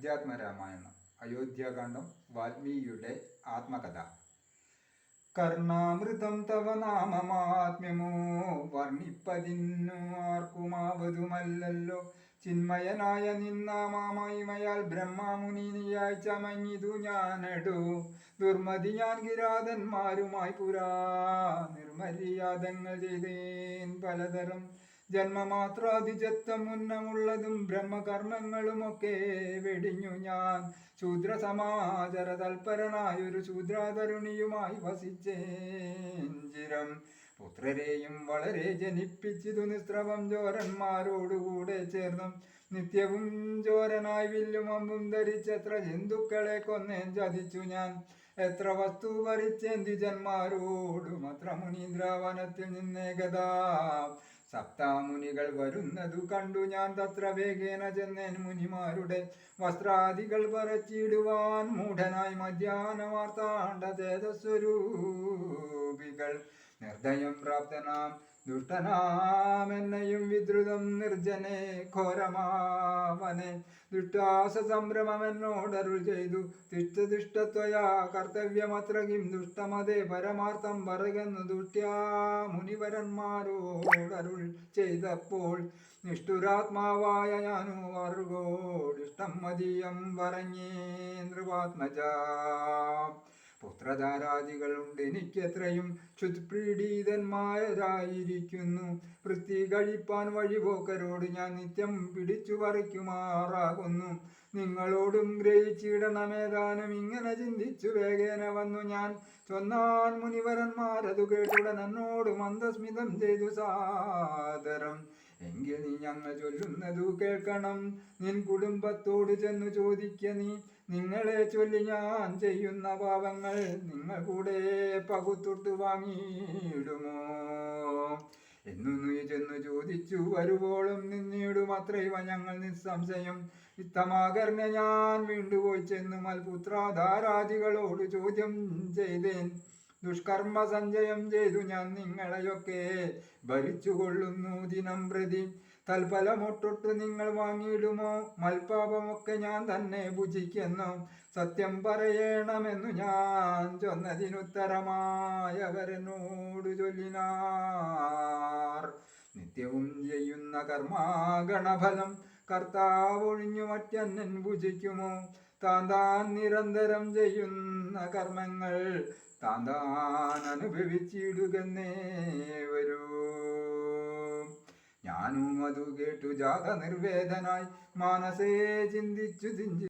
അധ്യാത്മരാമായണം അയോധ്യാകാന്ഡം വാൽമീകിയുടെ ആത്മകഥ. കർണാമൃതം തവ നാമമാത്മ്യമോ വർണ്ണിപ്പതിന്നു ആർക്കുമാവതുമല്ലല്ലോ. ചിന്മയനായ നിന്നാമമഹിമയാൽ ബ്രഹ്മമുനിയായി ചമഞ്ഞിതു ഞാനെടോ. ദുർമതി ഞാൻ കിരാതന്മാരുമായി പുരാ നിർമര്യാദങ്ങൾ ചെയ്തേൻ പലതരം. ജന്മമാത്രാതിജത്വം ഉന്നമുള്ളതും ബ്രഹ്മകർമ്മങ്ങളുമൊക്കെ വെടിഞ്ഞു ഞാൻ. ശൂദ്രസമാചര തൽപരനായൊരു ശൂദ്രാതരുണിയുമായി വസിച്ചേൻ ചിരം. പുത്രരെയും വളരെ ജനിപ്പിച്ചിതു നിസ്രവം ചോരന്മാരോടുകൂടെ ചേർന്നും. നിത്യവും ചോരനായി വില്ലും അമ്പും ധരിച്ചെത്ര ജന്തുക്കളെ കൊന്നേൻ ചതിച്ചു ഞാൻ. എത്ര വസ്തു പറിച്ചേൻ ദ്വിജന്മാരോടും അത്ര മുനീന്ദ്രാവനത്തിൽ നിന്നേകദാ. സപ്താമുനികൾ വരുന്നതു കണ്ടു ഞാൻ തത്ര വേഗേന ചെന്നേൻ മുനിമാരുടെ വസ്ത്രാദികൾ പറിച്ചിടുവാൻ. മൂഢനായി മധ്യാഹ്നമാർത്താണ്ഡ തേജസ്വരൂപികൾ നിർദ്ദയം പ്രാപ്തനാം ദുഷ്ടനാമെന്നെയും വിദ്രുതം നിർജ്ജനെ ഘോരമാവനെ. ദുഷ്ടാസ സംഭ്രമമെന്നോടരുൾ ചെയ്തു തിഷ്ടത്വയാ കർത്തവ്യമത്ര കിം ദുഷ്ടമതേ പരമാർത്ഥം പറയുന്നു ദുഷ്ട്യാ മുനിവരന്മാരോടരുൾ ചെയ്തപ്പോൾ. നിഷ്ഠുരാത്മാവായ ഞാനു വർഗോടിഷ്ടം മതീയം പറഞ്ഞേ നൃപാത്മജ. പുത്രധാരാദികളുണ്ട് എനിക്കെത്രയും ക്ഷുത്പ്രീഡിതന്മാരായിരിക്കുന്നു. വൃത്തി കഴിപ്പാൻ വഴിപോക്കരോട് ഞാൻ നിത്യം പിടിച്ചു പറിക്കുമാറാകുന്നു. നിങ്ങളോടും ഗ്രഹിച്ചിടണമേതാനും ഇങ്ങനെ ചിന്തിച്ചു വേഗേന വന്നു ഞാൻ. ചൊന്നാൻ മുനിവരന്മാരതു കേട്ടുടൻ എന്നോട് മന്ദസ്മിതം ചെയ്തു സാദരം. എങ്കിൽ നീ ഞങ്ങൾ ചൊല്ലുന്നതു കേൾക്കണം. നിൻ കുടുംബത്തോട് ചെന്നു ചോദിക്ക നീ. നിങ്ങളെ ചൊല്ലി ഞാൻ ചെയ്യുന്ന പാപങ്ങൾ നിങ്ങൾ കൂടെ പകുത്തൊട്ടു വാങ്ങിയിടുമോ എന്നു നീ ചെന്നു ചോദിച്ചു വരുവോളം നിന്നിടുമത്രൈവ ഞങ്ങൾ നിസ്സംശയം. ഇത്തമാകർണ ഞാൻ വീണ്ടുപോയി ചെന്നു മൽപുത്രാധാരാദികളോട് ചോദ്യം ചെയ്തേൻ. ദുഷ്കർമ്മ സഞ്ചയം ചെയ്തു ഞാൻ നിങ്ങളെയൊക്കെ ഭരിച്ചുകൊള്ളുന്നു ദിനം പ്രതി. തൽഫലമൊട്ടൊട്ടു നിങ്ങൾ വാങ്ങിയിടുമോ? മൽപാപമൊക്കെ ഞാൻ തന്നെ ഭുജിക്കുന്നു. സത്യം പറയണമെന്നു ഞാൻ ചൊന്നതിനുത്തരമായവരെന്നോട് ചൊല്ലിനാർ. നിത്യവും ചെയ്യുന്ന കർമാഗണഫലം കർത്താവൊഴിഞ്ഞു മറ്റന്നൻ ഭുജിക്കുമോ? താൻ നിരന്തരം ചെയ്യുന്ന കർമ്മങ്ങൾ താൻ അനുഭവിച്ചിടുകന്നേ വരൂ. ഞാനും അതു കേട്ടു ജാത നിർവേദനായി മാനസേ ചിന്തിച്ചു